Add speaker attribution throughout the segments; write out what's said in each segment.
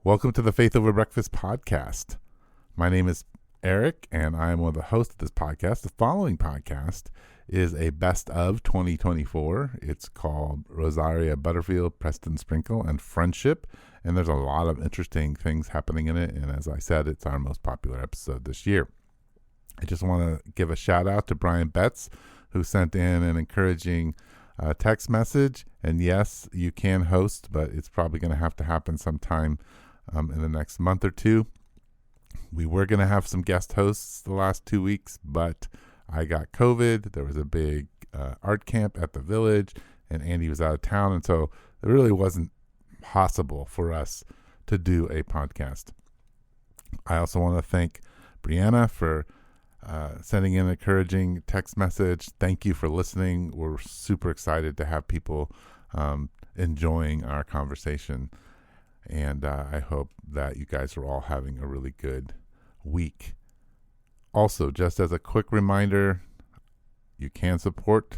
Speaker 1: Welcome to the Faith Over Breakfast podcast. My name is Eric, and I am one of the hosts of this podcast. The following podcast is a best of 2024. It's called Rosaria Butterfield, Preston Sprinkle, and Friendship. And there's a lot of interesting things happening in it. And as I said, it's our most popular episode this year. I just want to give a shout out to Brian Betts, who sent in an encouraging text message. And yes, you can host, but it's probably going to happen sometime in the next month or two. We were going to have some guest hosts the last 2 weeks, but I got COVID. There was a big art camp at the village, and Andy was out of town, and so it really wasn't possible for us to do a podcast. I also want to thank Brianna for sending in an encouraging text message. Thank you for listening. We're super excited to have people enjoying our conversation. And I hope that you guys are all having a really good week. Also, just as a quick reminder, you can support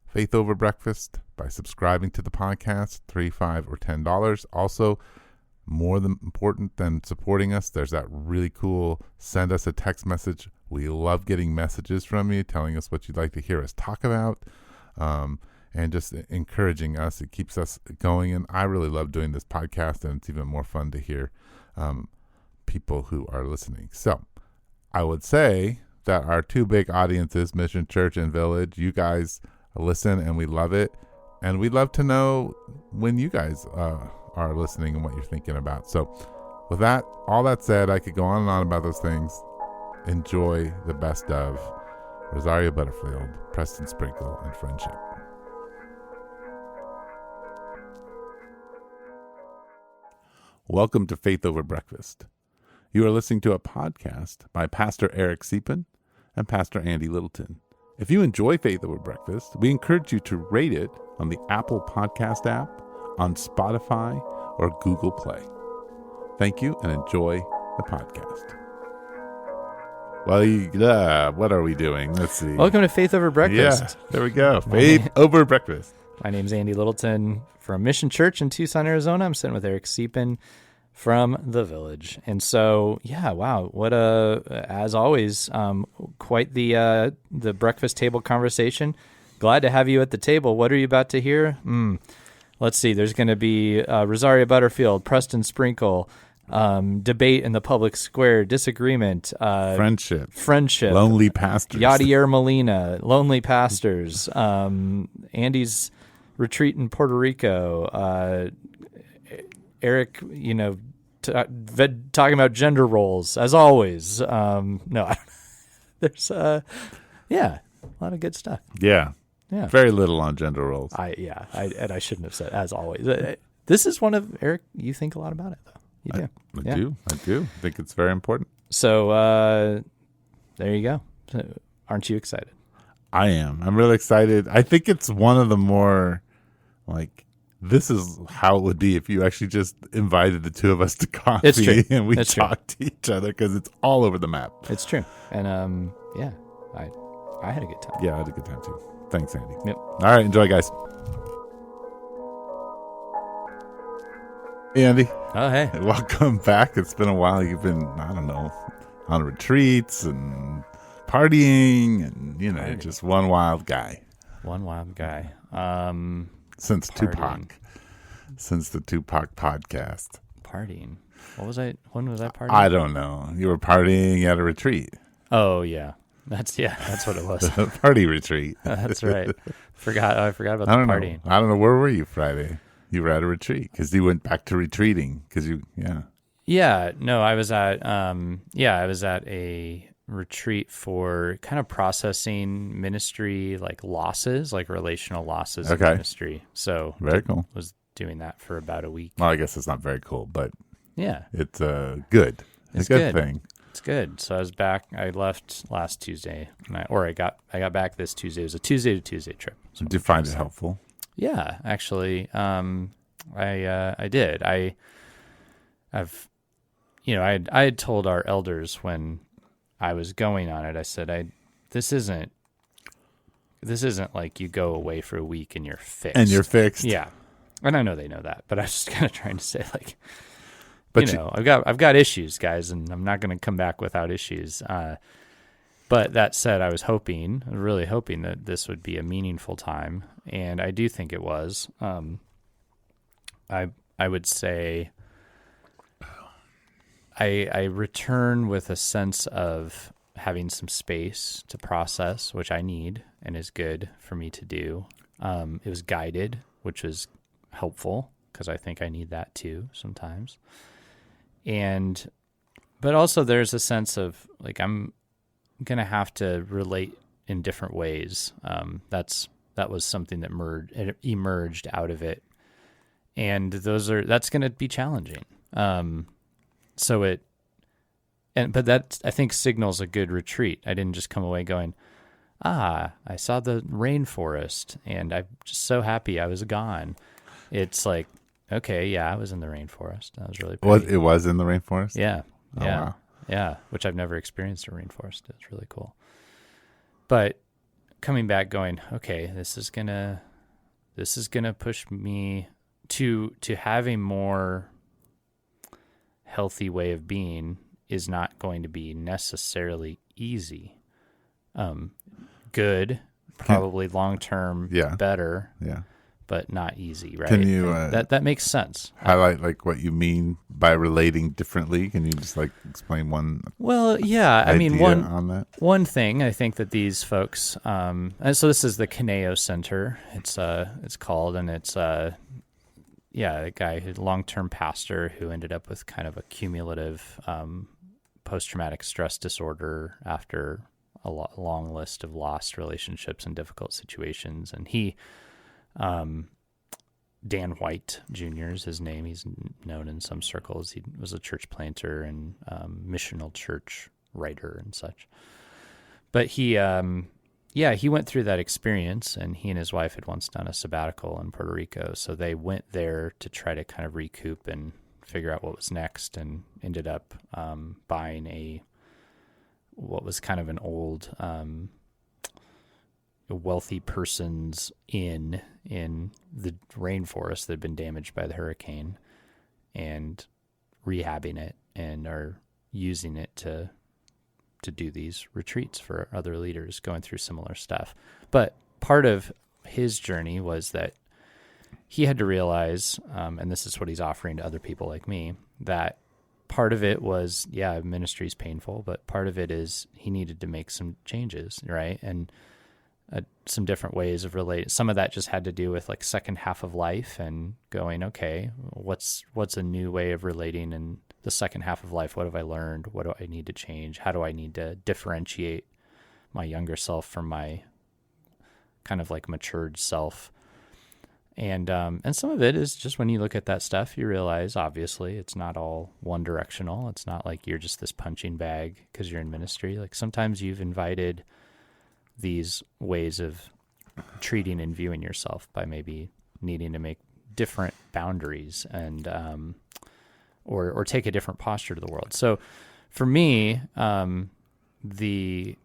Speaker 1: Faith Over Breakfast by subscribing to the podcast, $3, $5, or $10. Also, more than important than supporting us, there's that really cool send us a text message. We love getting messages from you telling us what you'd like to hear us talk about. And just encouraging us. It keeps us going. And I really love doing this podcast, and it's even more fun to hear people who are listening. So I would say that our two big audiences, Mission Church and Village, you guys listen and we love it. And we'd love to know when you guys are listening and what you're thinking about. So with that, all that said, I could go on and on about those things. Enjoy the best of Rosaria Butterfield, Preston Sprinkle, and Friendship. Welcome to Faith Over Breakfast. You are listening to a podcast by Pastor Eric Deepen and Pastor Andy Littleton. If you enjoy Faith Over Breakfast, we encourage you to rate it on the Apple Podcast app, on Spotify, or Google Play. Thank you and enjoy the podcast. Well, what are we doing? Let's see.
Speaker 2: Welcome to Faith Over Breakfast.
Speaker 1: Yeah, there we go. Faith Over Breakfast.
Speaker 2: My name's Andy Littleton from Mission Church in Tucson, Arizona. I'm sitting with Eric Deepen from the Village. And so, yeah, wow, what as always, quite the breakfast table conversation. Glad to have you at the table. What are you about to hear? Let's see. There's going to be Rosaria Butterfield, Preston Sprinkle, debate in the public square, disagreement,
Speaker 1: friendship,
Speaker 2: lonely
Speaker 1: pastors,
Speaker 2: Yadier Molina, lonely pastors, Andy's retreat in Puerto Rico, Eric, talking about gender roles as always. There's a lot of good stuff.
Speaker 1: Yeah. Very little on gender roles.
Speaker 2: I shouldn't have said as always. This is one of Eric. You think a lot about it though. You do.
Speaker 1: I do. I think it's very important.
Speaker 2: So there you go. Aren't you excited?
Speaker 1: I am. I'm really excited. I think it's one of the more, this is how it would be if you actually just invited the two of us to coffee and we talked to each other, because it's all over the map.
Speaker 2: It's true. And I had a good time.
Speaker 1: Yeah, I had a good time too. Thanks, Andy.
Speaker 2: Yep.
Speaker 1: All right, enjoy, guys. Hey, Andy.
Speaker 2: Oh, hey.
Speaker 1: Welcome back. It's been a while. You've been, on retreats and partying and, just one wild guy. Since
Speaker 2: partying.
Speaker 1: Since the Tupac podcast.
Speaker 2: Partying. When was I partying?
Speaker 1: I don't know. You were partying at a retreat.
Speaker 2: Oh, yeah. That's what it was.
Speaker 1: Party retreat.
Speaker 2: That's right. I forgot about the partying.
Speaker 1: I don't know. Where were you Friday? You were at a retreat because you went back to retreating
Speaker 2: Yeah. No, I was at a retreat for kind of processing ministry, losses, relational losses in ministry. So
Speaker 1: very cool.
Speaker 2: Was doing that for about a week.
Speaker 1: Well, I guess it's not very cool, but
Speaker 2: yeah,
Speaker 1: it's good. It's a good thing.
Speaker 2: It's good. So I was back. I left last Tuesday, I got back this Tuesday. It was a Tuesday to Tuesday trip.
Speaker 1: So did you find it helpful?
Speaker 2: Yeah, actually, I did. I had told our elders when I was going on it. I said, this isn't like you go away for a week and you're fixed.
Speaker 1: And you're fixed.
Speaker 2: Yeah, and I know they know that, but I was just kind of trying to say
Speaker 1: But
Speaker 2: I've got issues, guys, and I'm not going to come back without issues. But that said, I was really hoping that this would be a meaningful time, and I do think it was. I would say I return with a sense of having some space to process, which I need and is good for me to do. It was guided, which was helpful because I think I need that too sometimes. But also there's a sense of like I'm going to have to relate in different ways. That was something that emerged out of it. And that's going to be challenging. But that I think signals a good retreat. I didn't just come away going, I saw the rainforest and I'm just so happy I was gone. It's like, okay, yeah, I was in the rainforest. That was really pretty.
Speaker 1: It was in the rainforest?
Speaker 2: Yeah.
Speaker 1: Oh,
Speaker 2: yeah.
Speaker 1: wow.
Speaker 2: Yeah. Which I've never experienced a rainforest. It's really cool. But coming back going, okay, this is gonna push me to have a more healthy way of being is not going to be necessarily easy. Good, probably long-term, better, but not easy, right?
Speaker 1: Can you
Speaker 2: that makes sense.
Speaker 1: Highlight like what you mean by relating differently? Can you just like explain one?
Speaker 2: Well, yeah, I mean
Speaker 1: one
Speaker 2: thing I think that these folks, and so this is the Kaneo Center. It's called, and it's a guy who's a long-term pastor who ended up with kind of a cumulative post-traumatic stress disorder after a long list of lost relationships and difficult situations. And he, Dan White Jr. is his name. He's known in some circles. He was a church planter and missional church writer and such. But he went through that experience, and he and his wife had once done a sabbatical in Puerto Rico. So they went there to try to kind of recoup and figure out what was next, and ended up buying what was kind of an old wealthy person's inn in the rainforest that had been damaged by the hurricane, and rehabbing it and are using it to do these retreats for other leaders going through similar stuff. But part of his journey was that he had to realize, and this is what he's offering to other people like me, that part of it was, ministry is painful, but part of it is he needed to make some changes, right? And some different ways of relating. Some of that just had to do with like second half of life and going, okay, what's a new way of relating in the second half of life? What have I learned? What do I need to change? How do I need to differentiate my younger self from my kind of like matured self? And some of it is just when you look at that stuff, you realize, obviously, it's not all one directional. It's not like you're just this punching bag because you're in ministry. Like sometimes you've invited these ways of treating and viewing yourself by maybe needing to make different boundaries and or take a different posture to the world. So for me, there's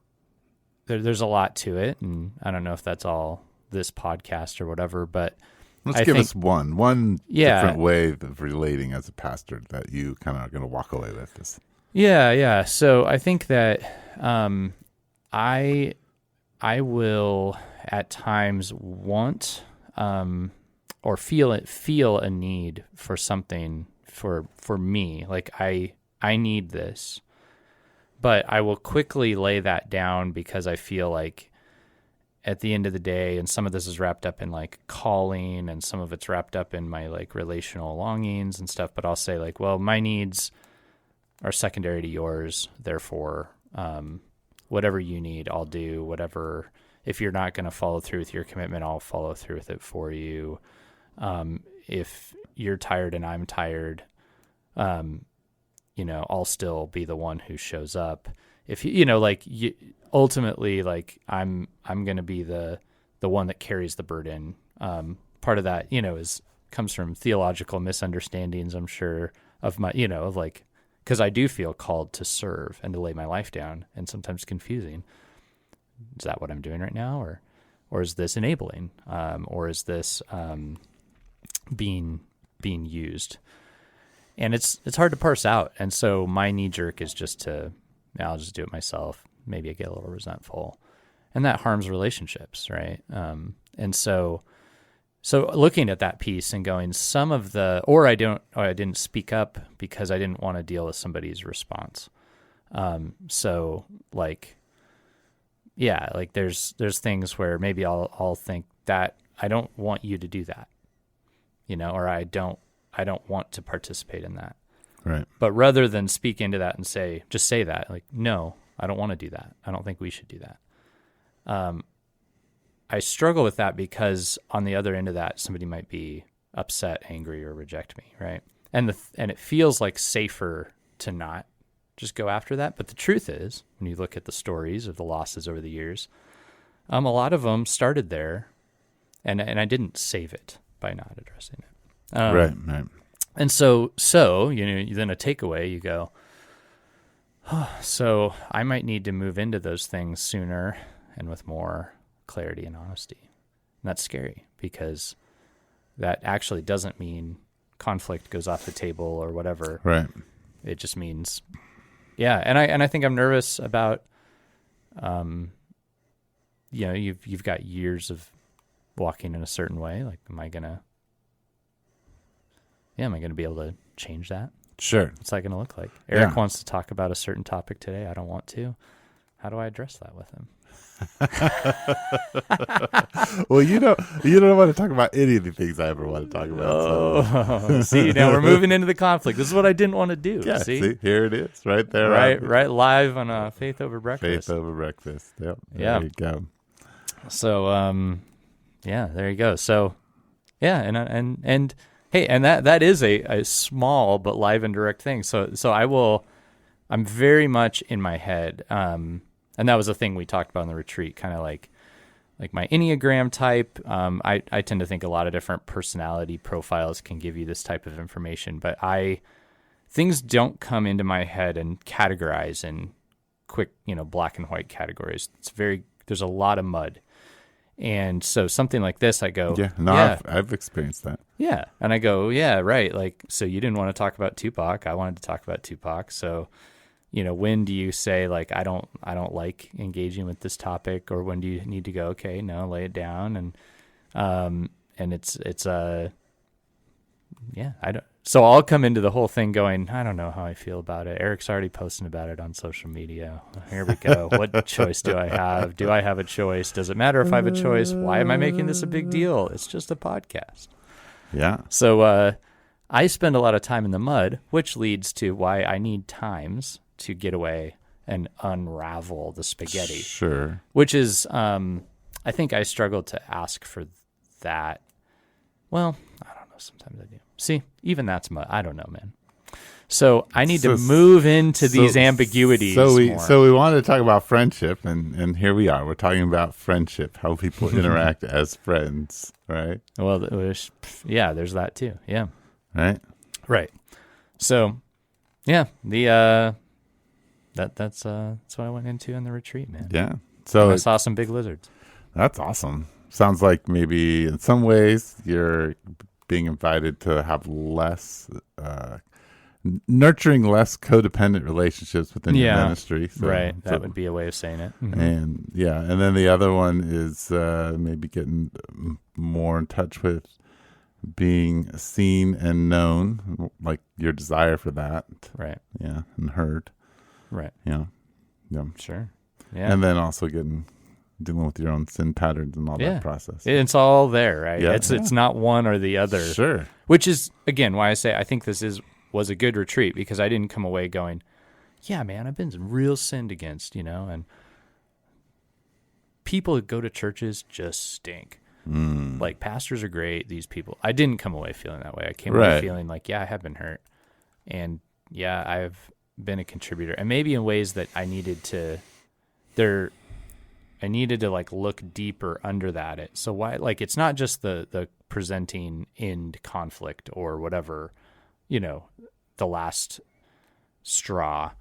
Speaker 2: a lot to it, and I don't know if that's all this podcast or whatever, but
Speaker 1: let's give us one different way of relating as a pastor that you kind of are going to walk away with this.
Speaker 2: Yeah. So I think that I will at times want or feel a need for something for me. Like I need this, but I will quickly lay that down because I feel like at the end of the day, and some of this is wrapped up in like calling, and some of it's wrapped up in my like relational longings and stuff, but I'll say like, well, my needs are secondary to yours. Therefore, whatever you need, I'll do. Whatever, if you're not going to follow through with your commitment, I'll follow through with it for you. If you're tired and I'm tired, I'll still be the one who shows up. If ultimately, like I'm going to be the one that carries the burden. Part of that, comes from theological misunderstandings, I'm sure, of my, because I do feel called to serve and to lay my life down, and sometimes confusing. Is that what I'm doing right now? Or is this enabling? Or is this being used? And it's hard to parse out. And so my knee jerk is just I'll just do it myself. Maybe I get a little resentful, and that harms relationships. Right. And so looking at that piece and going, I didn't speak up because I didn't want to deal with somebody's response. So like, yeah, like there's things where maybe I'll think that I don't want you to do that, or I don't want to participate in that.
Speaker 1: Right.
Speaker 2: But rather than speak into that and say that, like, no, I don't want to do that. I don't think we should do that. I struggle with that because on the other end of that, somebody might be upset, angry, or reject me, right? And it feels like safer to not just go after that. But the truth is, when you look at the stories of the losses over the years, a lot of them started there, and I didn't save it by not addressing it.
Speaker 1: Right.
Speaker 2: And so then a takeaway, you go, so I might need to move into those things sooner and with more clarity and honesty. And that's scary because that actually doesn't mean conflict goes off the table or whatever.
Speaker 1: Right.
Speaker 2: It just means, yeah. And I think I'm nervous about, you've got years of walking in a certain way. Like, am I going to be able to change that?
Speaker 1: Sure.
Speaker 2: What's that going to look like? Eric wants to talk about a certain topic today. I don't want to. How do I address that with him?
Speaker 1: Well, you don't want to talk about any of the things I ever want to talk about. So.
Speaker 2: See, now we're moving into the conflict. This is what I didn't want to do.
Speaker 1: Yeah,
Speaker 2: see,
Speaker 1: here it is, right there.
Speaker 2: Right, live on Faith Over Breakfast.
Speaker 1: Faith Over Breakfast. Yep.
Speaker 2: Yeah.
Speaker 1: There you go.
Speaker 2: So, there you go. So, yeah, and hey, and that is a small but live and direct thing. So I'm very much in my head. And that was a thing we talked about in the retreat, kind of like my Enneagram type. I tend to think a lot of different personality profiles can give you this type of information, but things don't come into my head and categorize in quick, black and white categories. There's a lot of mud. And so something like this, I go,
Speaker 1: I've experienced that.
Speaker 2: Yeah. And I go, yeah, right. Like, so you didn't want to talk about Tupac. I wanted to talk about Tupac. So, when do you say, like, I don't like engaging with this topic, or when do you need to go, okay, no, lay it down. And I don't. So I'll come into the whole thing going, I don't know how I feel about it. Eric's already posting about it on social media. Here we go. What choice do I have? Do I have a choice? Does it matter if I have a choice? Why am I making this a big deal? It's just a podcast.
Speaker 1: Yeah.
Speaker 2: So I spend a lot of time in the mud, which leads to why I need times to get away and unravel the spaghetti.
Speaker 1: Sure.
Speaker 2: Which is, I think I struggle to ask for that. Well, I don't know. Sometimes I do. See, even that's mud. I don't know, man. So I need to move into these ambiguities.
Speaker 1: So we wanted to talk about friendship, and here we are. We're talking about friendship, how people interact as friends, right?
Speaker 2: Well, there's that too. Yeah.
Speaker 1: Right.
Speaker 2: So, yeah, that's what I went into in the retreat, man.
Speaker 1: Yeah. So
Speaker 2: I saw some big lizards.
Speaker 1: That's awesome. Sounds like maybe in some ways you're being invited to have less nurturing less codependent relationships within your ministry. So,
Speaker 2: right. That would be a way of saying it. Mm-hmm.
Speaker 1: And then the other one is maybe getting more in touch with being seen and known, like your desire for that.
Speaker 2: Right.
Speaker 1: Yeah. And heard.
Speaker 2: Right.
Speaker 1: Yeah.
Speaker 2: Sure. Yeah.
Speaker 1: And then also dealing with your own sin patterns and all that process.
Speaker 2: It's all there, right?
Speaker 1: Yeah.
Speaker 2: It's not one or the other.
Speaker 1: Sure.
Speaker 2: Which is, again, why I say I think this was a good retreat, because I didn't come away going, yeah, man, I've been real sinned against, and people that go to churches just stink. Like, pastors are great, these people. I didn't come away feeling that way. I came away feeling like, yeah, I have been hurt. And yeah, I've been a contributor. And maybe in ways that I needed to like look deeper under that. So why, like, it's not just the presenting end conflict or whatever, the last straw.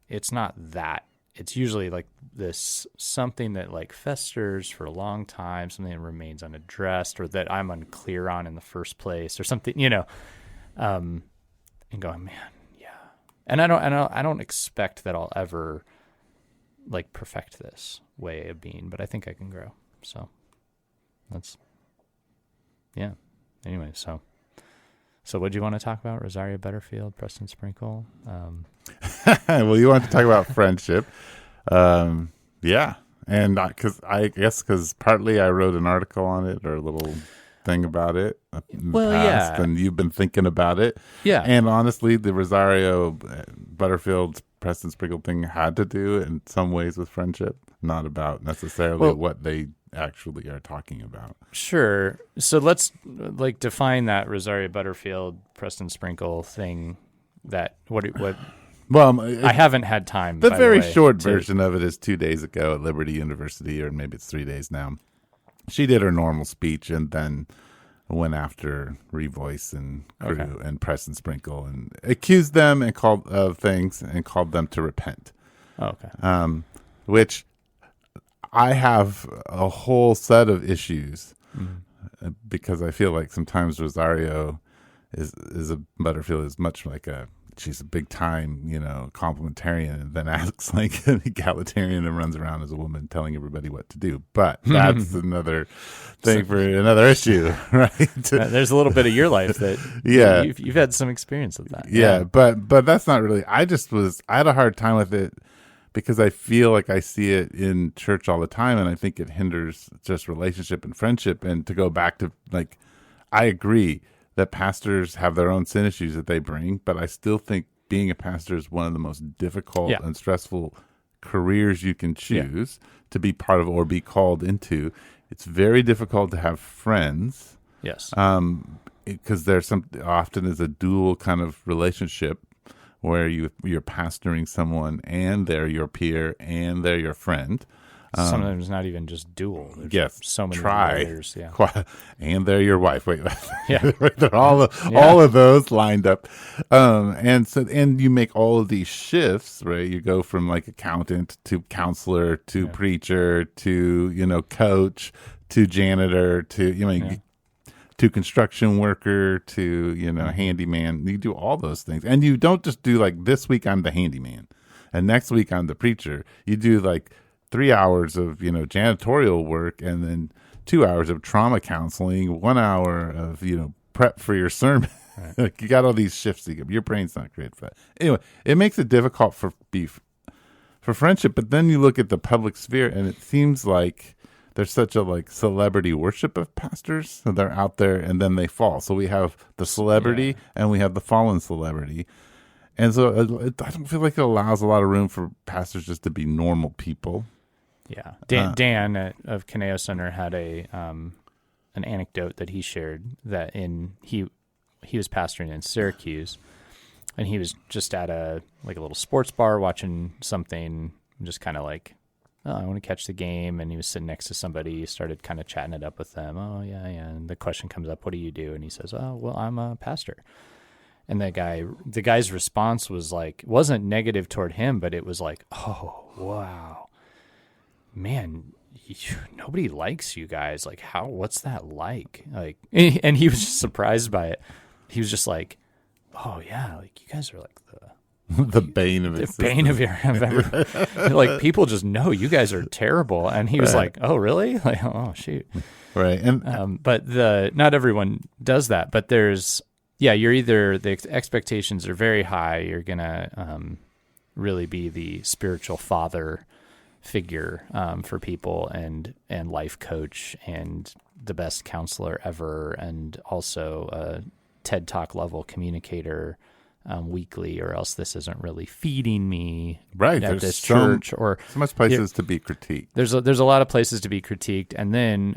Speaker 2: It's not that. It's usually like this something that like festers for a long time, something that remains unaddressed or that I'm unclear on in the first place or something, and going, man, yeah. And I don't expect that I'll ever like perfect this way of being, but I think I can grow. So that's, yeah. Anyway, so what do you want to talk about? Rosaria Butterfield, Preston Sprinkle.
Speaker 1: Well, you want to talk about friendship. Yeah. And because partly I wrote an article on it or a little thing about it in the past, and you've been thinking about it.
Speaker 2: Yeah.
Speaker 1: And honestly, the Rosario Butterfield Preston Sprinkle thing had to do in some ways with friendship, not about necessarily what they actually are talking about.
Speaker 2: Sure. So let's like define that Rosaria Butterfield Preston Sprinkle thing. That what Well, I haven't had time.
Speaker 1: The very short version of it is 2 days ago at Liberty University, or maybe it's 3 days now. She did her normal speech and then went after Revoice and Crew and Preston Sprinkle and accused them and called things and called them to repent. Which I have a whole set of issues because I feel like sometimes Rosario is a Butterfield is much like she's a big time, complementarian, and then acts like an egalitarian and runs around as a woman telling everybody what to do. But that's another thing for another issue, right?
Speaker 2: There's a little bit of your life that you've had some experience with that.
Speaker 1: Yeah, but that's not really. I had a hard time with it because I feel like I see it in church all the time, and I think it hinders just relationship and friendship. And to go back to I agree that pastors have their own sin issues that they bring, but I still think being a pastor is one of the most difficult and stressful careers you can choose to be part of or be called into. It's very difficult to have friends.
Speaker 2: Yes.
Speaker 1: Because there's often is a dual kind of relationship where you're pastoring someone and they're your peer and they're your friend.
Speaker 2: Sometimes not even just dual. There's so many layers. Yeah.
Speaker 1: And they're your wife. Wait, they're all of those lined up. And you make all of these shifts, right? You go from like accountant to counselor to preacher to, coach to janitor to, to construction worker to, handyman. You do all those things. And you don't just do like this week I'm the handyman and next week I'm the preacher. You do like 3 hours of, janitorial work and then 2 hours of trauma counseling, 1 hour of, prep for your sermon. Right. You got all these shifts. Your brain's not great for that. Anyway, it makes it difficult for friendship. But then you look at the public sphere and it seems like there's such a celebrity worship of pastors. So they're out there and then they fall. So we have the celebrity and we have the fallen celebrity. And so I don't feel like it allows a lot of room for pastors just to be normal people.
Speaker 2: Yeah. Dan of Kaneo Center had an anecdote that he shared that he was pastoring in Syracuse, and he was just at a little sports bar watching something, just kind of like, oh, I want to catch the game. And he was sitting next to somebody, started kind of chatting it up with them. Oh, yeah. And the question comes up, what do you do? And he says, oh, well, I'm a pastor. And the guy's response was wasn't negative toward him, but it was like, oh, wow, man, nobody likes you guys. What's that like? And he was just surprised by it. He was just like, oh yeah, you guys are like
Speaker 1: the bane of existence.
Speaker 2: The bane of your people just know you guys are terrible. And he was like, oh really? Oh shoot.
Speaker 1: Right. And
Speaker 2: but not everyone does that, but there's, you're either the expectations are very high. You're going to really be the spiritual father figure for people and life coach and the best counselor ever, and also a TED Talk level communicator weekly, or else this isn't really feeding me at this church. Or
Speaker 1: so much places to be critiqued.
Speaker 2: There's a lot of places to be critiqued, and then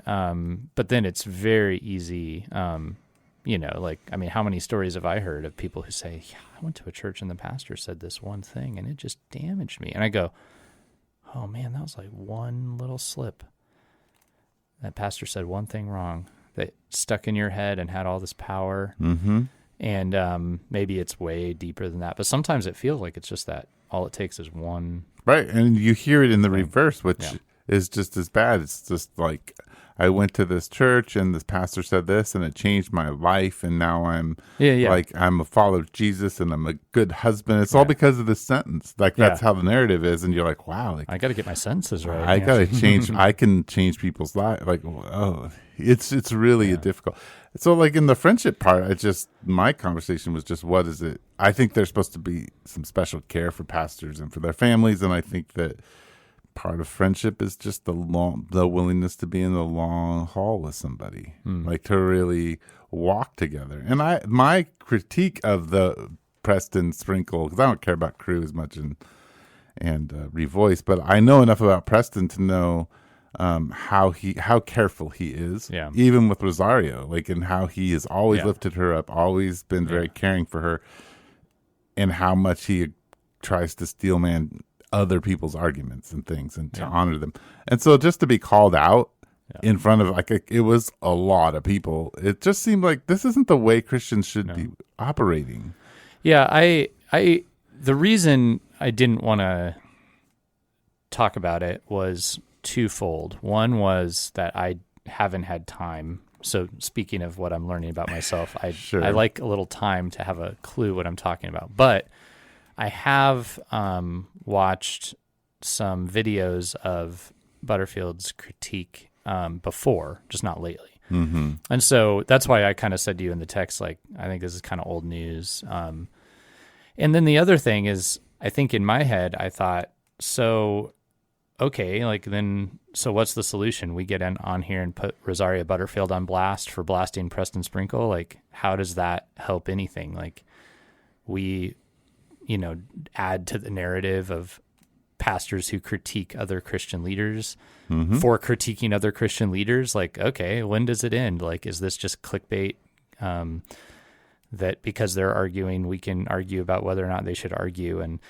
Speaker 2: but then it's very easy. How many stories have I heard of people who say, yeah, I went to a church and the pastor said this one thing and it just damaged me. And I go, oh man, that was like one little slip. That pastor said one thing wrong that stuck in your head and had all this power.
Speaker 1: Mm-hmm.
Speaker 2: And maybe it's way deeper than that. But sometimes it feels like it's just that all it takes is one.
Speaker 1: Right. And you hear it in the reverse, which is just as bad. It's just like, I went to this church and this pastor said this and it changed my life, and now I'm like, I'm a follower of Jesus and I'm a good husband. It's all because of this sentence. Like, that's how the narrative is, and you're like, wow, like,
Speaker 2: I got to get my senses right.
Speaker 1: I got to change. I can change people's lives. Like, oh, it's really difficult. So, like, in the friendship part, my conversation was just, what is it? I think there's supposed to be some special care for pastors and for their families, and I think that part of friendship is just the willingness to be in the long haul with somebody, like to really walk together. And my critique of the Preston Sprinkle, because I don't care about Crew as much and Revoice, but I know enough about Preston to know how careful he is, even with Rosario, like, and how he has always lifted her up, always been very caring for her, and how much he tries to steel man other people's arguments and things and to honor them. And so just to be called out in front of, like, it was a lot of people, it just seemed like this isn't the way Christians should be operating.
Speaker 2: Yeah, the reason I didn't want to talk about it was twofold. One was that I haven't had time. So speaking of what I'm learning about myself, I like a little time to have a clue what I'm talking about. But I have watched some videos of Butterfield's critique before, just not lately. Mm-hmm. And so that's why I kind of said to you in the text, like, I think this is kind of old news. And then the other thing is, I think in my head, I thought, so, okay, like, then, so what's the solution? We get on here and put Rosaria Butterfield on blast for blasting Preston Sprinkle? Like, how does that help anything? Like, we, add to the narrative of pastors who critique other Christian leaders for critiquing other Christian leaders. Like, okay, when does it end? Like, is this just clickbait? That because they're arguing, we can argue about whether or not they should argue. And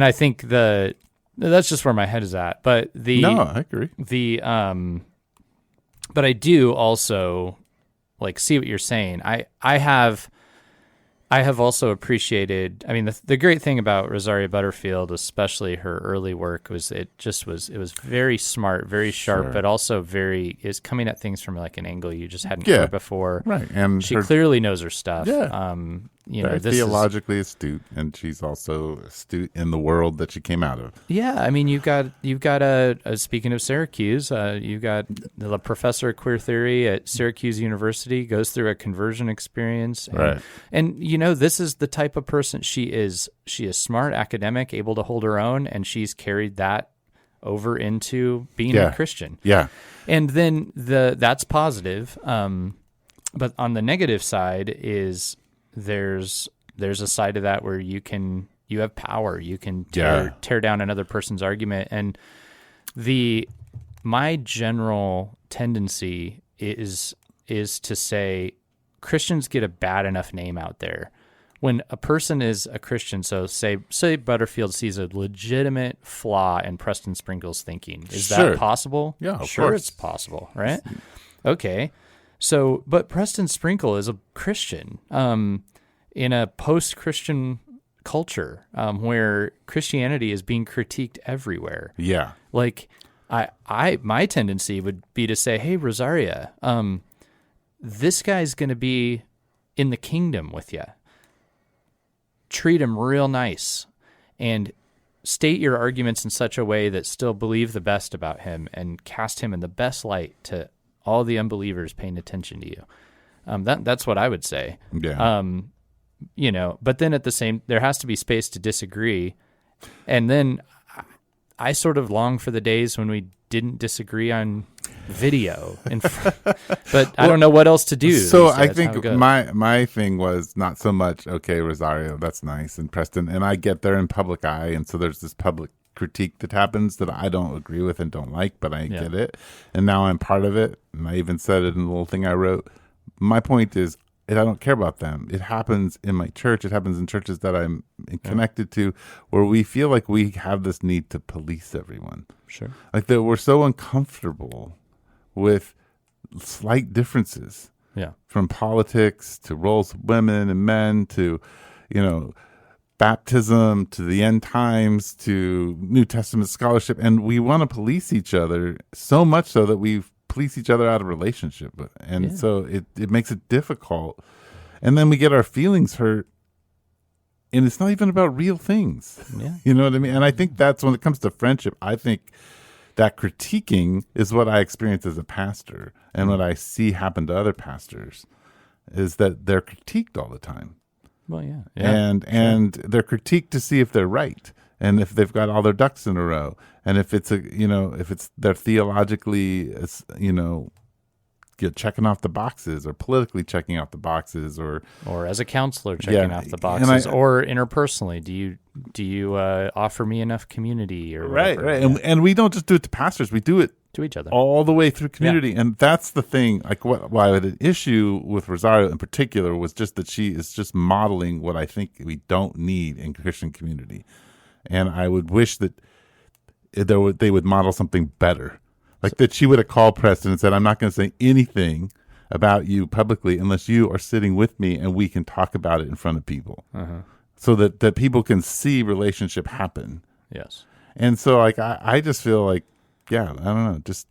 Speaker 2: I think that's just where my head is at. But
Speaker 1: no, I agree.
Speaker 2: But I do also, like, see what you're saying. I have also appreciated, I mean, the great thing about Rosaria Butterfield, especially her early work, was it was very smart, very sharp, but also is coming at things from, like, an angle you just hadn't heard before.
Speaker 1: Right. And
Speaker 2: she clearly knows her stuff.
Speaker 1: Yeah. Very theologically astute, and she's also astute in the world that she came out of.
Speaker 2: Yeah, I mean, you've got a speaking of Syracuse, you've got the professor of queer theory at Syracuse University, goes through a conversion experience, and this is the type of person she is. She is smart, academic, able to hold her own, and she's carried that over into being a Christian. Yeah, and then that's positive. But on the negative side is, there's a side of that where you have power, you can tear down another person's argument. And my general tendency is to say Christians get a bad enough name out there. When a person is a Christian, so say Butterfield sees a legitimate flaw in Preston Sprinkle's thinking. Is that possible?
Speaker 1: Yeah, of
Speaker 2: sure,
Speaker 1: course.
Speaker 2: It's possible, right? Okay. So, but Preston Sprinkle is a Christian in a post-Christian culture where Christianity is being critiqued everywhere. Yeah. Like, my tendency would be to say, hey, Rosaria, this guy's going to be in the kingdom with you. Treat him real nice and state your arguments in such a way that still believe the best about him and cast him in the best light to all the unbelievers paying attention to you. That's what I would say. Yeah. But then at the same, there has to be space to disagree. And then I sort of long for the days when we didn't disagree on video. But I don't know what else to do.
Speaker 1: So I think my thing was not so much, okay, Rosario, that's nice, and Preston, and I get there in public eye, and so there's this public critique that happens that I don't agree with and don't like, but I get it. And now I'm part of it. And I even said it in the little thing I wrote. My point is, I don't care about them. It happens in my church. It happens in churches that I'm connected to, where we feel like we have this need to police everyone. Sure. Like that we're so uncomfortable with slight differences. Yeah. From politics to roles of women and men to, baptism to the end times to New Testament scholarship, and we want to police each other so much so that we police each other out of relationship, and so it makes it difficult, and then we get our feelings hurt, and it's not even about real things. You know what I mean? And I think that's when it comes to friendship, I think that critiquing is what I experience as a pastor, and what I see happen to other pastors is that they're critiqued all the time.
Speaker 2: Well,
Speaker 1: and they're critiqued to see if they're right, and if they've got all their ducks in a row, and if it's they're theologically, checking off the boxes, or politically checking off the boxes, or
Speaker 2: as a counselor checking off the boxes, or interpersonally, do you offer me enough community, or whatever.
Speaker 1: Right. And we don't just do it to pastors; we do it
Speaker 2: to each other
Speaker 1: all the way through community. And that's the thing. Like why the issue with Rosaria in particular was just that she is just modeling what I think we don't need in Christian community. And I would wish that they would model something better. Like that she would have called Preston and said, I'm not going to say anything about you publicly unless you are sitting with me and we can talk about it in front of people. So that people can see relationship happen.
Speaker 2: Yes.
Speaker 1: And so like I just feel like, I don't know, just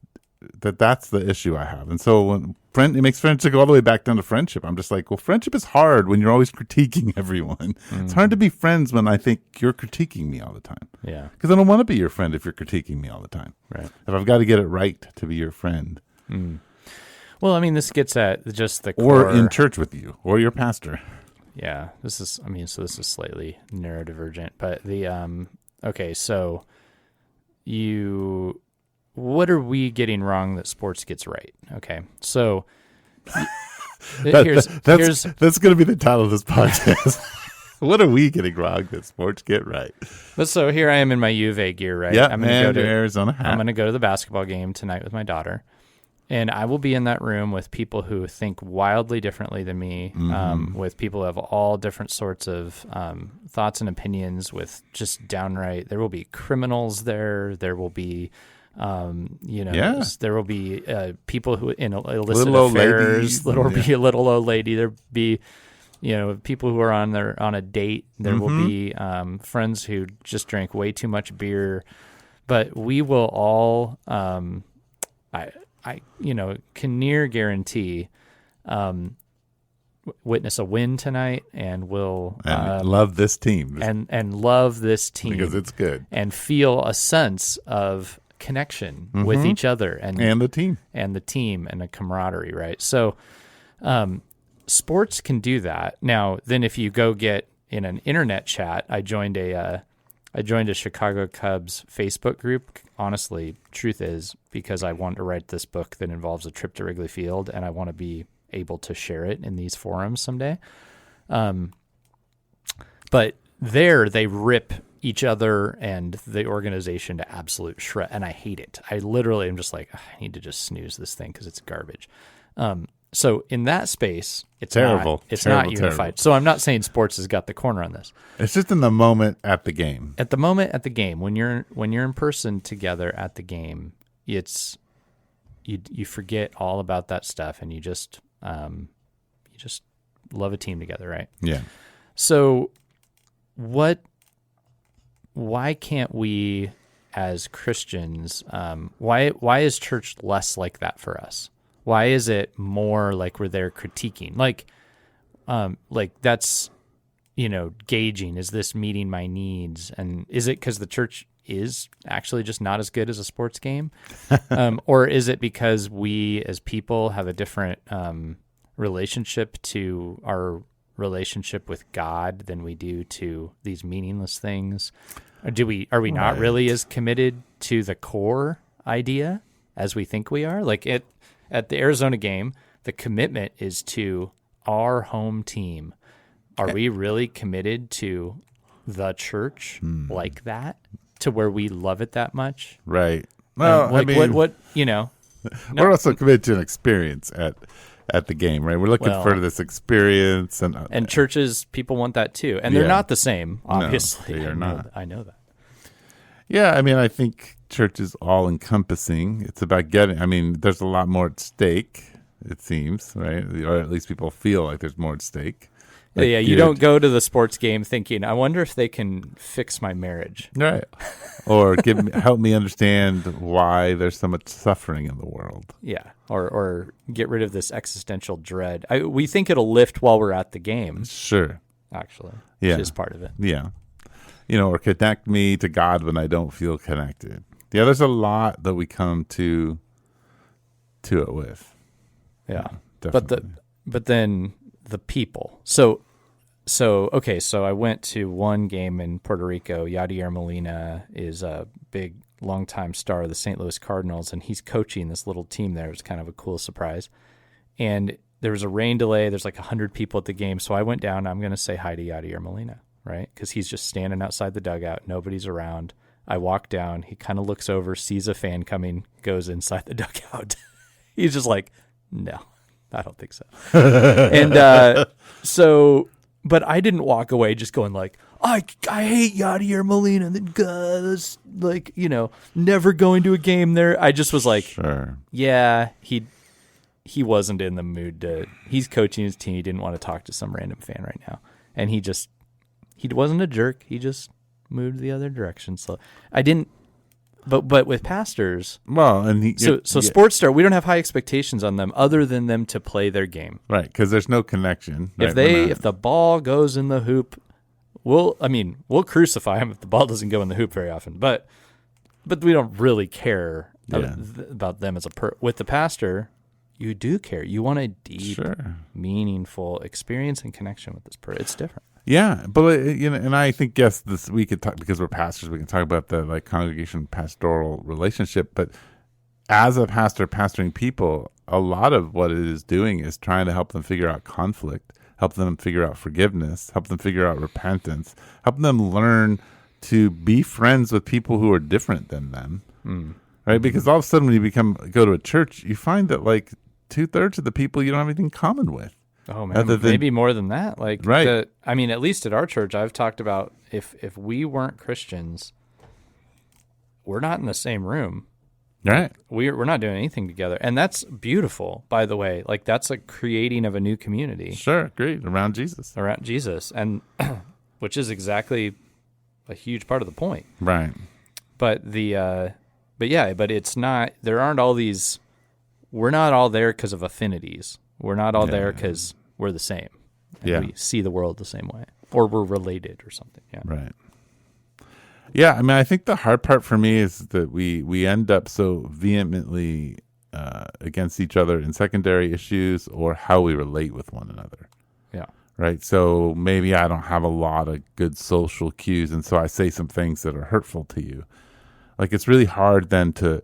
Speaker 1: that's the issue I have. And so when it makes friendship go all the way back down to friendship, I'm just like, well, friendship is hard when you're always critiquing everyone. It's hard to be friends when I think you're critiquing me all the time.
Speaker 2: Yeah.
Speaker 1: Because I don't want to be your friend if you're critiquing me all the time.
Speaker 2: Right.
Speaker 1: If I've got to get it right to be your friend.
Speaker 2: Well, I mean, this gets at just the core.
Speaker 1: Or in church with you, or your pastor.
Speaker 2: Yeah. This is slightly neurodivergent, but okay, so what are we getting wrong that sports gets right? Okay, so that's
Speaker 1: going to be the title of this podcast. What are we getting wrong that sports get right?
Speaker 2: But so here I am in my U of A gear, right?
Speaker 1: Yeah,
Speaker 2: I'm going to go to
Speaker 1: Arizona hat.
Speaker 2: I'm going to go to the basketball game tonight with my daughter, and I will be in that room with people who think wildly differently than me, with people who have all different sorts of thoughts and opinions. With just downright, there will be criminals there. There will be there will be people who in illicit affairs. There will be a little old lady. There'll be, people who are on a date. There will be friends who just drank way too much beer. But we will all, I can near guarantee, witness a win tonight, and will
Speaker 1: love this team
Speaker 2: and love this team
Speaker 1: because it's good,
Speaker 2: and feel a sense of connection with each other and the team and a camaraderie, right? So sports can do that. Now then, if you go get in an internet chat, I joined a Chicago Cubs Facebook group. Honestly, truth is, because I want to write this book that involves a trip to Wrigley Field, and I want to be able to share it in these forums someday. But there they rip each other and the organization to absolute shred, and I hate it. I literally am just like, I need to just snooze this thing because it's garbage. So in that space, it's
Speaker 1: terrible.
Speaker 2: Not unified.
Speaker 1: Terrible.
Speaker 2: So I'm not saying sports has got the corner on this.
Speaker 1: It's just in the moment at the game.
Speaker 2: At the moment at the game, when you're in person together at the game, it's you forget all about that stuff, and you just love a team together, right?
Speaker 1: Yeah.
Speaker 2: So why can't we as Christians, why is church less like that for us? Why is it more like we're there critiquing? Like that's, gauging, is this meeting my needs? And is it because the church is actually just not as good as a sports game? Or is it because we as people have a different relationship to our relationship with God than we do to these meaningless things? Are we not really as committed to the core idea as we think we are? Like at the Arizona game, the commitment is to our home team. Are we really committed to the church like that, to where we love it that much?
Speaker 1: Right. Well,
Speaker 2: We're
Speaker 1: also committed to an experience at the game, right? We're looking for this experience,
Speaker 2: and churches, people want that too, and they're not the same. Obviously,
Speaker 1: no, they are not.
Speaker 2: I know that.
Speaker 1: Yeah, I think church is all encompassing. It's about there's a lot more at stake, it seems, right? Or at least people feel like there's more at stake. Like,
Speaker 2: yeah, you don't go to the sports game thinking, I wonder if they can fix my marriage.
Speaker 1: Right. Or help me understand why there's so much suffering in the world.
Speaker 2: Yeah. Or get rid of this existential dread. We think it'll lift while we're at the game.
Speaker 1: Sure.
Speaker 2: Actually.
Speaker 1: Yeah.
Speaker 2: Which is part of it.
Speaker 1: Yeah. Or connect me to God when I don't feel connected. Yeah, there's a lot that we come to it with.
Speaker 2: Yeah.
Speaker 1: Definitely.
Speaker 2: But then the people. So I went to one game in Puerto Rico. Yadier Molina is a big, longtime star of the St. Louis Cardinals, and he's coaching this little team there. It was kind of a cool surprise. And there was a rain delay. There's like 100 people at the game. So I went down. I'm going to say hi to Yadier Molina, right? Because he's just standing outside the dugout. Nobody's around. I walk down. He kind of looks over, sees a fan coming, goes inside the dugout. He's just like, no, I don't think so. And but I didn't walk away just going like, I hate Yadier Molina. That's like, never going to a game there. I just was like,
Speaker 1: sure.
Speaker 2: Yeah, he wasn't in the mood he's coaching his team. He didn't want to talk to some random fan right now. And he wasn't a jerk. He just moved the other direction. So I didn't, but with pastors,
Speaker 1: well, and
Speaker 2: sports star, we don't have high expectations on them other than them to play their game.
Speaker 1: Right. Because there's no connection. Right?
Speaker 2: If the ball goes in the hoop, we'll crucify him if the ball doesn't go in the hoop very often, but we don't really care about them as with the pastor. You do care. You want a deep, meaningful experience and connection with this person. It's different.
Speaker 1: Yeah, but and I think this we could talk, because we're pastors. We can talk about the like congregation pastoral relationship. But as a pastor pastoring people, a lot of what it is doing is trying to help them figure out conflict, help them figure out forgiveness, help them figure out repentance, help them learn to be friends with people who are different than them. Right? Because all of a sudden, when you go to a church, you find that like 2/3 of the people you don't have anything in common with.
Speaker 2: Oh man, maybe more than that. Like,
Speaker 1: right?
Speaker 2: At least at our church, I've talked about if we weren't Christians, we're not in the same room.
Speaker 1: Right?
Speaker 2: We're not doing anything together, and that's beautiful. By the way, like that's a creating of a new community.
Speaker 1: Sure, agreed. Around Jesus,
Speaker 2: and which is exactly a huge part of the point.
Speaker 1: Right.
Speaker 2: But it's not. There aren't all these. We're not all there because of affinities. We're not all there because we're the same. And we see the world the same way. Or we're related or something. Yeah.
Speaker 1: Right. Yeah, I think the hard part for me is that we end up so vehemently against each other in secondary issues or how we relate with one another.
Speaker 2: Yeah.
Speaker 1: Right? So maybe I don't have a lot of good social cues, and so I say some things that are hurtful to you. Like, it's really hard then to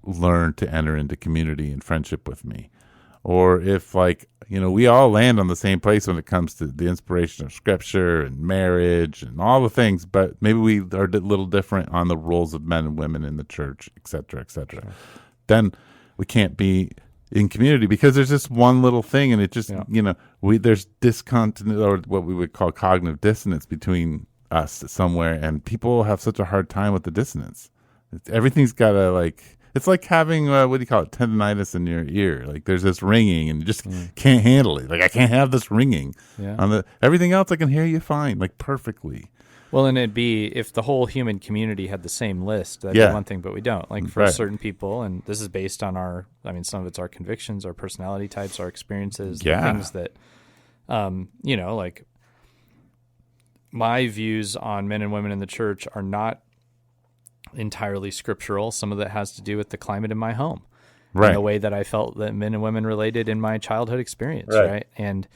Speaker 1: learn to enter into community and friendship with me. Or if we all land on the same place when it comes to the inspiration of scripture and marriage and all the things, but maybe we are a little different on the roles of men and women in the church, et cetera, et cetera. Sure. Then we can't be in community because there's just one little thing, and it just, there's discontinuity, or what we would call cognitive dissonance between us somewhere, and people have such a hard time with the dissonance. Everything's got to it's like having, what do you call it, tendonitis in your ear. Like there's this ringing and you just can't handle it. Like I can't have this ringing. Yeah. Everything else I can hear you fine, like perfectly.
Speaker 2: Well, and it'd be, if the whole human community had the same list, that'd be one thing, but we don't. Like for certain people, and this is based on some of it's our convictions, our personality types, our experiences, the things that, like my views on men and women in the church are not entirely scriptural. Some of that has to do with the climate in my home, and the way that I felt that men and women related in my childhood experience, right? And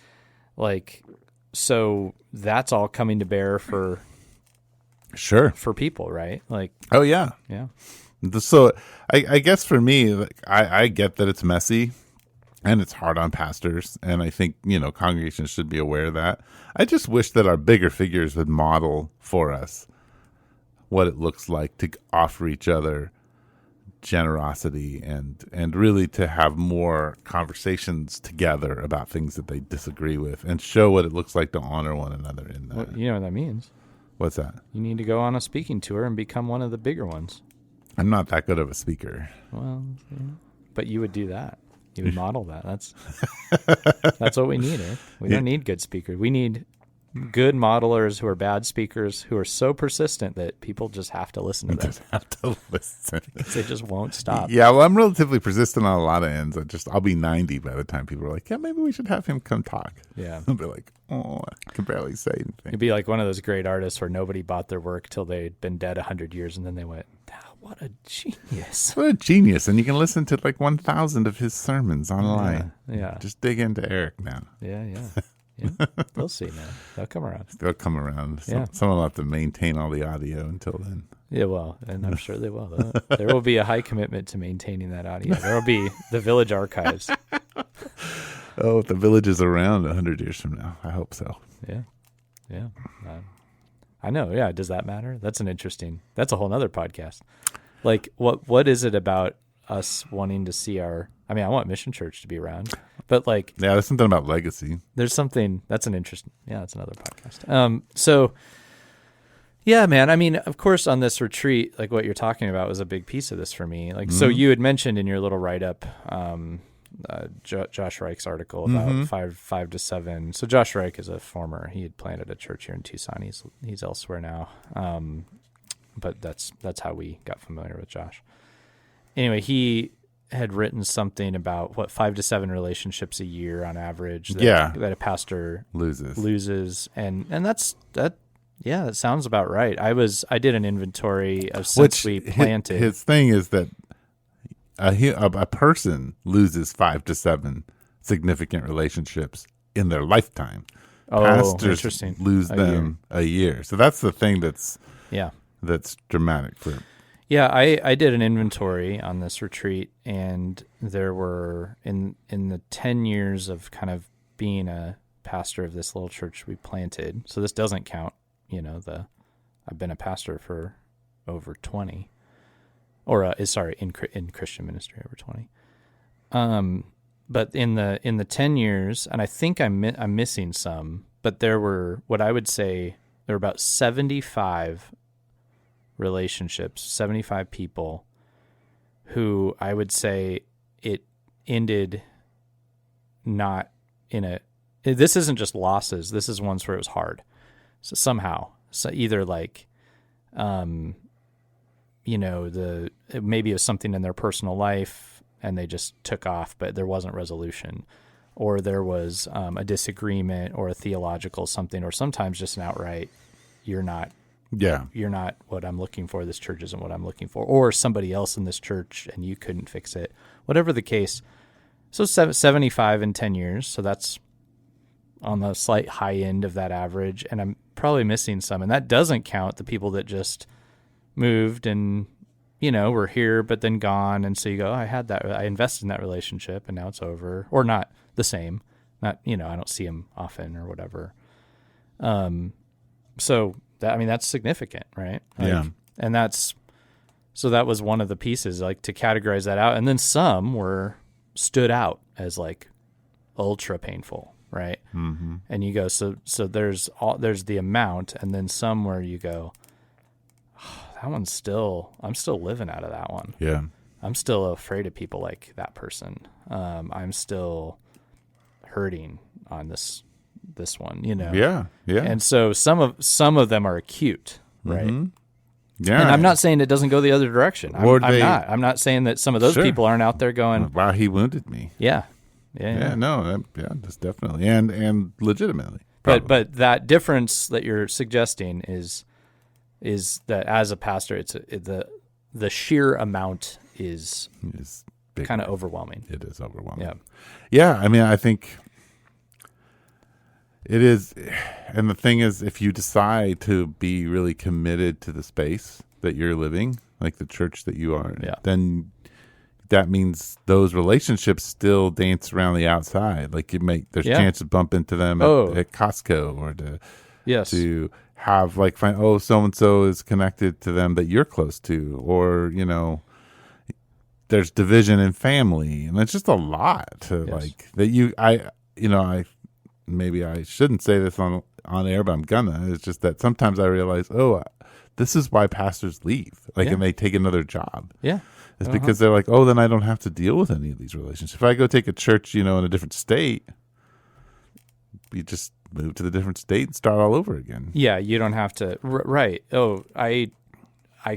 Speaker 2: so that's all coming to bear for people, right? Like,
Speaker 1: oh yeah. So I guess for me, I get that it's messy and it's hard on pastors, and I think congregations should be aware of that. I just wish that our bigger figures would model for us what it looks like to offer each other generosity and really to have more conversations together about things that they disagree with, and show what it looks like to honor one another in that.
Speaker 2: Well, you know what that means?
Speaker 1: What's that?
Speaker 2: You need to go on a speaking tour and become one of the bigger ones.
Speaker 1: I'm not that good of a speaker.
Speaker 2: Well, but you would do that. You would model that. That's what we need. We don't need good speakers. We need good modelers who are bad speakers who are so persistent that people just have to listen to them.
Speaker 1: Just have to listen.
Speaker 2: Because they just won't stop.
Speaker 1: Yeah, well, I'm relatively persistent on a lot of ends. I'll be 90 by the time people are like, yeah, maybe we should have him come talk.
Speaker 2: Yeah.
Speaker 1: I'll be like, oh, I can barely say anything.
Speaker 2: It'd be like one of those great artists where nobody bought their work till they'd been dead 100 years, and then they went, what a genius.
Speaker 1: What a genius. And you can listen to like 1,000 of his sermons online.
Speaker 2: Yeah.
Speaker 1: Just dig into Eric now.
Speaker 2: Yeah. They'll see now. They'll come around.
Speaker 1: They'll come around.
Speaker 2: Yeah.
Speaker 1: Someone will have to maintain all the audio until then.
Speaker 2: Yeah, well, and I'm sure they will. There will be a high commitment to maintaining that audio. There will be the village archives.
Speaker 1: Oh, if the village is around 100 years from now. I hope so.
Speaker 2: Yeah. I know. Yeah. Does that matter? That's a whole nother podcast. Like, what is it about us wanting to see I want Mission Church to be around, but like,
Speaker 1: yeah, there's something about legacy.
Speaker 2: That's another podcast. So yeah, man, I mean, of course on this retreat, like what you're talking about was a big piece of this for me. Like, so you had mentioned in your little write-up, Josh Reich's article about 5 to 7. So Josh Reich is he had planted a church here in Tucson. He's elsewhere now. But that's how we got familiar with Josh. Anyway, he had written something about 5 to 7 relationships a year on average that a pastor loses. And that sounds about right. I did an inventory of since we planted.
Speaker 1: His thing is that a person loses 5 to 7 significant relationships in their lifetime. Pastors lose them a year. So that's the thing that's dramatic for him.
Speaker 2: Yeah, I did an inventory on this retreat, and there were in the 10 years of kind of being a pastor of this little church we planted. So this doesn't count, I've been a pastor for over 20, in Christian ministry over 20. But in the 10 years, and I think I'm missing some, but there were about 75 relationships, 75 people who I would say it ended not in this isn't just losses. This is ones where it was hard. So somehow, either like, maybe it was something in their personal life and they just took off, but there wasn't resolution, or there was a disagreement or a theological something, or sometimes just an outright, you're not what I'm looking for. This church isn't what I'm looking for, or somebody else in this church and you couldn't fix it, whatever the case. So 75 in 10 years. So that's on the slight high end of that average. And I'm probably missing some. And that doesn't count the people that just moved and, were here, but then gone. And so you go, I invested in that relationship and now it's over, or not the same. Not, I don't see them often or whatever. So that's significant, right? And so that was one of the pieces, like to categorize that out. And then some stood out as like ultra painful, right? Mm-hmm. And you go, so there's the amount, and then some where you go, that one's I'm still living out of that one.
Speaker 1: Yeah.
Speaker 2: I'm still afraid of people like that person. I'm still hurting on this one,
Speaker 1: Yeah.
Speaker 2: And so some of them are acute, right?
Speaker 1: Mm-hmm. Yeah.
Speaker 2: And I'm not saying it doesnn't go the other direction. I'm not saying that some of those people aren't out there going,
Speaker 1: wow, he wounded me.
Speaker 2: Yeah.
Speaker 1: No, that's definitely and legitimately.
Speaker 2: But that difference that you're suggesting is that as a pastor, the sheer amount is kind of overwhelming.
Speaker 1: It is overwhelming.
Speaker 2: Yeah.
Speaker 1: Yeah. I think it is. And the thing is, if you decide to be really committed to the space that you're living, like the church that you are, then that means those relationships still dance around the outside. Like there's chance to bump into them at Costco, or to have find, so-and-so is connected to them that you're close to, or, there's division in family, and it's just a lot to maybe I shouldn't say this on air, but I'm gonna. It's just that sometimes I realize, this is why pastors leave, like,
Speaker 2: Yeah.
Speaker 1: and they take another job.
Speaker 2: Yeah.
Speaker 1: It's because they're like, oh, then I don't have to deal with any of these relationships. If I go take a church, in a different state, you just move to the different state and start all over again.
Speaker 2: Yeah, you don't have to. Right. Oh, I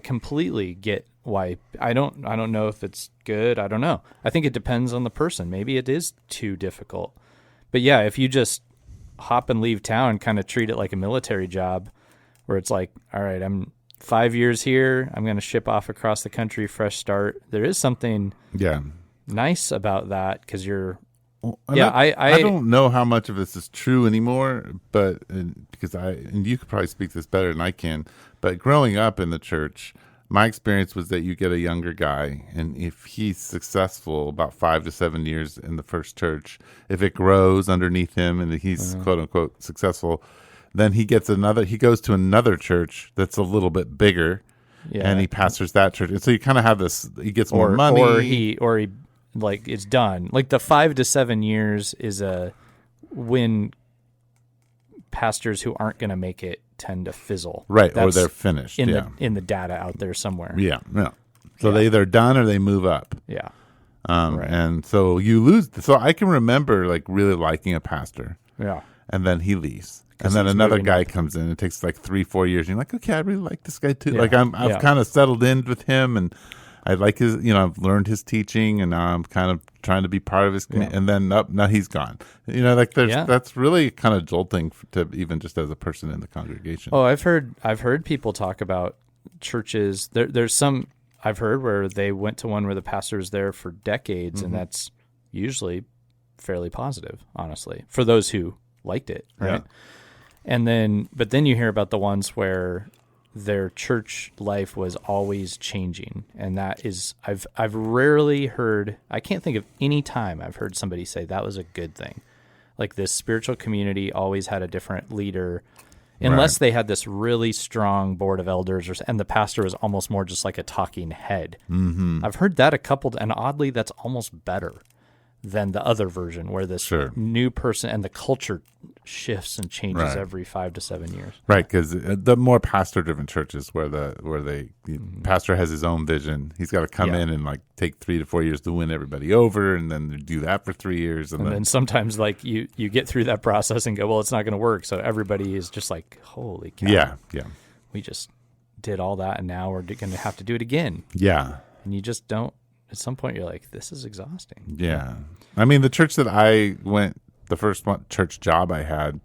Speaker 2: completely get why. I don't know if it's good. I don't know. I think it depends on the person. Maybe it is too difficult. But yeah, if you just hop and leave town, kind of treat it like a military job, where it's like, all right, I'm 5 years here. I'm going to ship off across the country, fresh start. There is something nice about that because you're.
Speaker 1: Well, I don't know how much of this is true anymore, but because and you could probably speak this better than I can. But growing up in the church, my experience was that you get a younger guy, and if he's successful about 5 to 7 years in the first church, if it grows underneath him and he's quote unquote successful, then he goes to another church that's a little bit bigger, and he pastors that church. And so you kind of have this, he gets more money.
Speaker 2: Or he like it's done. Like the 5 to 7 years is when pastors who aren't going to make it tend to fizzle.
Speaker 1: Right, or they're finished.
Speaker 2: In the data out there somewhere.
Speaker 1: Yeah. So they either done or they move up.
Speaker 2: Yeah.
Speaker 1: Right. And so you lose. So I can remember like really liking a pastor.
Speaker 2: Yeah.
Speaker 1: And then he leaves. And then another guy comes in. It takes like 3-4 years. And you're like, okay, I really like this guy too.
Speaker 2: Yeah.
Speaker 1: Like I've kind of settled in with him, and I like his, I've learned his teaching, and now I'm kind of trying to be part of his community. And then now he's gone. Like that's really kind of jolting to even just as a person in the congregation.
Speaker 2: Oh, I've heard people talk about churches. There's some I've heard where they went to one where the pastor was there for decades, and that's usually fairly positive, honestly, for those who liked it, right?
Speaker 1: Yeah.
Speaker 2: But then you hear about the ones where their church life was always changing, and that is I've rarely heard. I can't think of any time I've heard somebody say that was a good thing. Like this spiritual community always had a different leader, unless they had this really strong board of elders, and the pastor was almost more just like a talking head. Mm-hmm. I've heard that a couple, and oddly, that's almost better than the other version where this new person and the culture shifts and changes every 5 to 7 years.
Speaker 1: Right, because the more pastor-driven churches where the pastor has his own vision, he's got to come in and like take 3 to 4 years to win everybody over, and then do that for 3 years,
Speaker 2: and then sometimes like you get through that process and go, well, it's not going to work. So everybody is just like, holy cow!
Speaker 1: Yeah.
Speaker 2: We just did all that, and now we're going to have to do it again.
Speaker 1: Yeah,
Speaker 2: and you just don't. At some point, you're like, this is exhausting.
Speaker 1: Yeah. I mean, the church that I went, the first church job I had,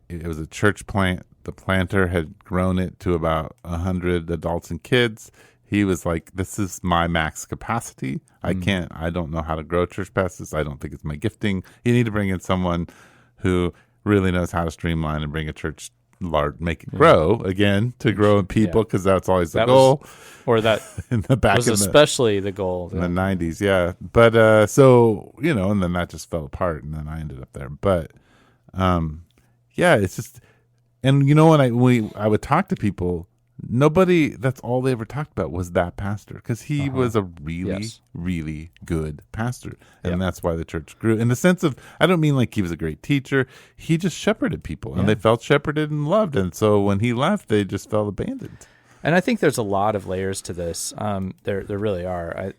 Speaker 1: it was a church plant. The planter had grown it to about 100 adults and kids. He was like, this is my max capacity. I don't know how to grow church past this. I don't think it's my gifting. You need to bring in someone who really knows how to streamline and bring a church large, make it grow again, to grow in people, because that's always the goal.
Speaker 2: That
Speaker 1: in the back
Speaker 2: was especially the goal
Speaker 1: in the 90s. Yeah. But so, and then that just fell apart, and then I ended up there. But it's just, and when I would talk to people, that's all they ever talked about was that pastor, because he was a really, really good pastor. And that's why the church grew. In the sense of, I don't mean like he was a great teacher. He just shepherded people, and they felt shepherded and loved. And so when he left, they just felt abandoned.
Speaker 2: And I think there's a lot of layers to this. There really are.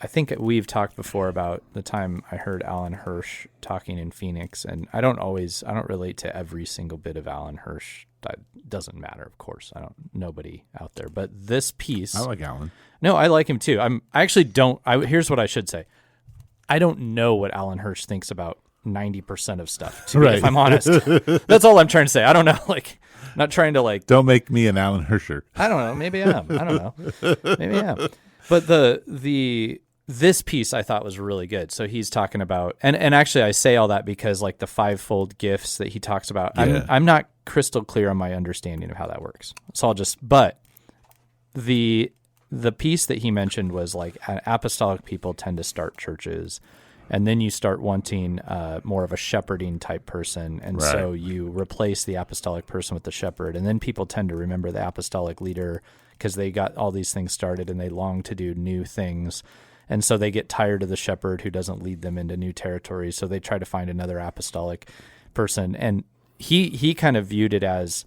Speaker 2: I think we've talked before about the time I heard Alan Hirsch talking in Phoenix, and I don't relate to every single bit of Alan Hirsch. That doesn't matter, of course. Nobody out there, but this piece.
Speaker 1: I like Alan.
Speaker 2: No, I like him too. I actually don't. Here's what I should say. I don't know what Alan Hirsch thinks about 90% of stuff. If I'm honest, that's all I'm trying to say. I don't know. Like, not trying to like.
Speaker 1: Don't make me an Alan Hirscher.
Speaker 2: I don't know. Maybe I am. I don't know. Maybe I am. But this piece I thought was really good. So he's talking about, and actually I say all that because like the 5-fold gifts that he talks about, I'm not crystal clear on my understanding of how that works. So but the piece that he mentioned was like apostolic people tend to start churches, and then you start wanting more of a shepherding type person. And so you replace the apostolic person with the shepherd, and then people tend to remember the apostolic leader because they got all these things started and they long to do new things. And so they get tired of the shepherd who doesn't lead them into new territories. So they try to find another apostolic person. And he kind of viewed it as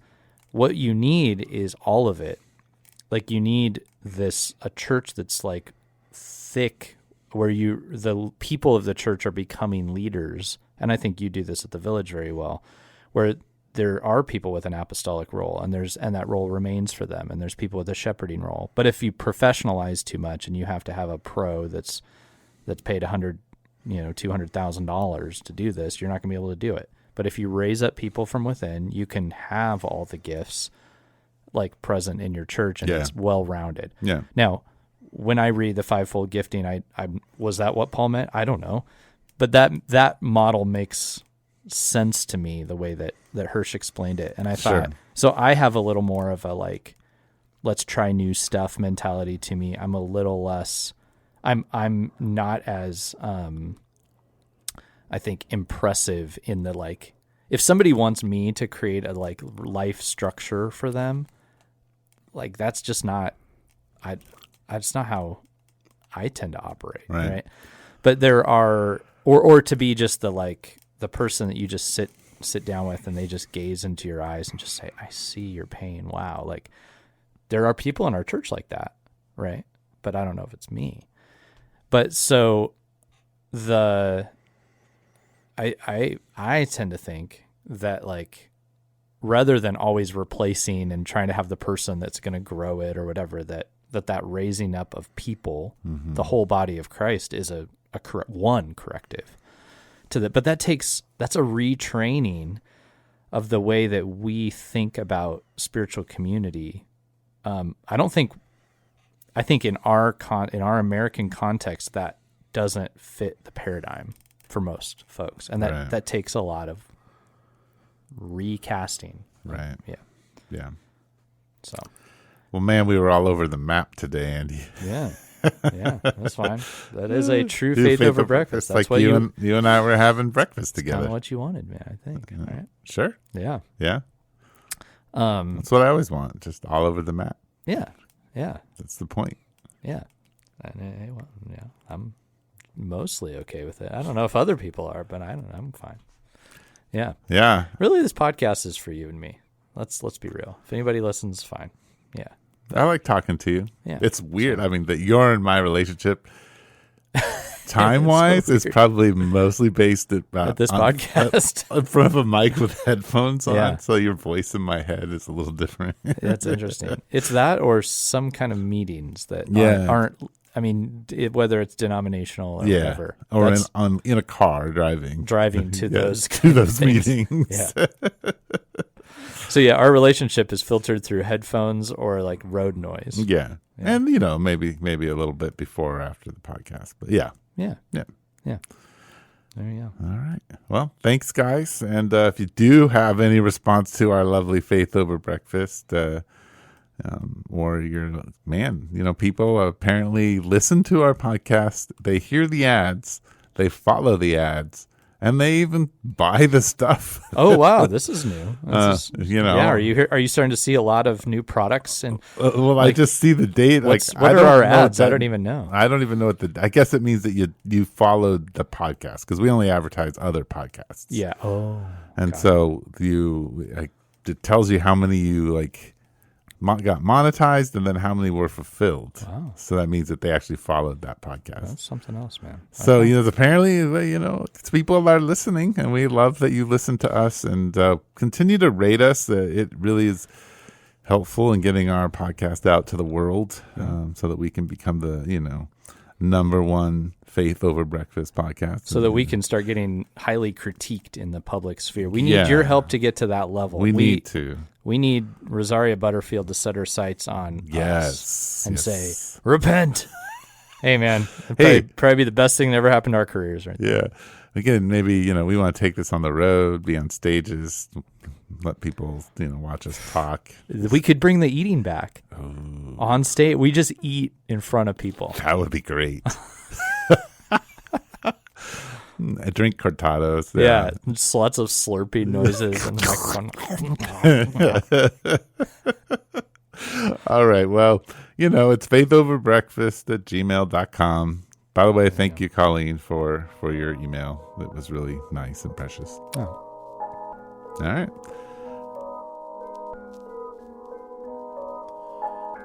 Speaker 2: what you need is all of it. like you need a church that's like thick, where the people of the church are becoming leaders. And I think you do this at the Village very well, where there are people with an apostolic role, and that role remains for them, and there's people with a shepherding role. But if you professionalize too much and you have to have a pro that's paid $200,000 to do this, you're not going to be able to do it. But if you raise up people from within, you can have all the gifts like present in your church, and it's well-rounded.
Speaker 1: Yeah.
Speaker 2: Now, when I read the fivefold gifting, I was that what Paul meant? I don't know. But that model makes sense to me, the way that Hirsch explained it. And I thought, so I have a little more of a like, let's try new stuff mentality to me. I'm a little less, I'm not as, I think, impressive in the like, if somebody wants me to create a like life structure for them, like that's just not, that's not how I tend to operate. Right. But there are, or to be just the like, the person that you just sit down with and they just gaze into your eyes and just say, I see your pain. Wow. Like there are people in our church like that. Right. But I don't know if it's me. But so I tend to think that like, rather than always replacing and trying to have the person that's going to grow it or whatever, that raising up of people, the whole body of Christ is a corrective to that. But that's a retraining of the way that we think about spiritual community. I think in our American context, that doesn't fit the paradigm for most folks. And that takes a lot of recasting.
Speaker 1: Right.
Speaker 2: Yeah.
Speaker 1: Yeah.
Speaker 2: So.
Speaker 1: Well, man, we were all over the map today, Andy.
Speaker 2: Yeah. Yeah, that's fine. That is a true faith over breakfast. That's
Speaker 1: like
Speaker 2: what
Speaker 1: you and I were having breakfast
Speaker 2: that's
Speaker 1: together.
Speaker 2: kind of what you wanted, man, I think. Right?
Speaker 1: Sure.
Speaker 2: Yeah.
Speaker 1: Yeah. That's what I always want, just all over the map.
Speaker 2: Yeah. Yeah.
Speaker 1: That's the point.
Speaker 2: Yeah. And, I'm mostly okay with it. I don't know if other people are, but I'm fine. Yeah.
Speaker 1: Yeah.
Speaker 2: Really, this podcast is for you and me. Let's be real. If anybody listens, fine. Yeah.
Speaker 1: I like talking to you.
Speaker 2: Yeah.
Speaker 1: It's weird. I mean, that you're in my relationship time-wise is probably mostly based at
Speaker 2: this podcast.
Speaker 1: In front of a mic with headphones on,
Speaker 2: Yeah.
Speaker 1: so your voice in my head is a little different.
Speaker 2: That's interesting. It's that or some kind of meetings that aren't I mean, whether it's denominational or whatever.
Speaker 1: Or in a car driving
Speaker 2: to those
Speaker 1: meetings.
Speaker 2: Yeah. So yeah, our relationship is filtered through headphones or like road noise.
Speaker 1: Yeah. And maybe a little bit before or after the podcast, but yeah.
Speaker 2: There you go.
Speaker 1: All right. Well, thanks, guys. And if you do have any response to our lovely Faith Over Breakfast, or people apparently listen to our podcast. They hear the ads, they follow the ads, and they even buy the stuff.
Speaker 2: Oh wow, this is new.
Speaker 1: Yeah,
Speaker 2: are you starting to see a lot of new products? And
Speaker 1: I just see the date.
Speaker 2: What are our ads? I don't even know.
Speaker 1: I don't even know what I guess it means that you followed the podcast, because we only advertise other podcasts.
Speaker 2: Yeah. Oh.
Speaker 1: And so it tells you how many you got monetized and then how many were fulfilled.
Speaker 2: Wow.
Speaker 1: So that means that they actually followed that podcast.
Speaker 2: That's something else, man.
Speaker 1: So, apparently, it's people are listening, and we love that you listen to us, and continue to rate us. It really is helpful in getting our podcast out to the world, so that we can become the, number one Faith Over Breakfast podcast.
Speaker 2: So that we can start getting highly critiqued in the public sphere. We need your help to get to that level.
Speaker 1: We need to.
Speaker 2: We need Rosaria Butterfield to set her sights on us and say, repent. Hey, man. Probably be the best thing that ever happened to our careers. Right
Speaker 1: Yeah. Again, maybe, we want to take this on the road, be on stages, let people, watch us talk.
Speaker 2: We could bring the eating back on stage. We just eat in front of people.
Speaker 1: That would be great. I drink cortados.
Speaker 2: Yeah, just lots of slurping noises and
Speaker 1: All right. Well, it's faithoverbreakfast@gmail.com. By the way, thank you, Colleen, for your email. It was really nice and precious.
Speaker 2: Oh.
Speaker 1: All right.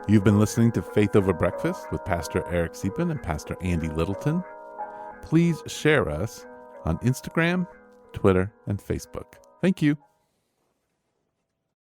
Speaker 1: You've been listening to Faith Over Breakfast with Pastor Eric Siepen and Pastor Andy Littleton. Please share us on Instagram, Twitter, and Facebook. Thank you.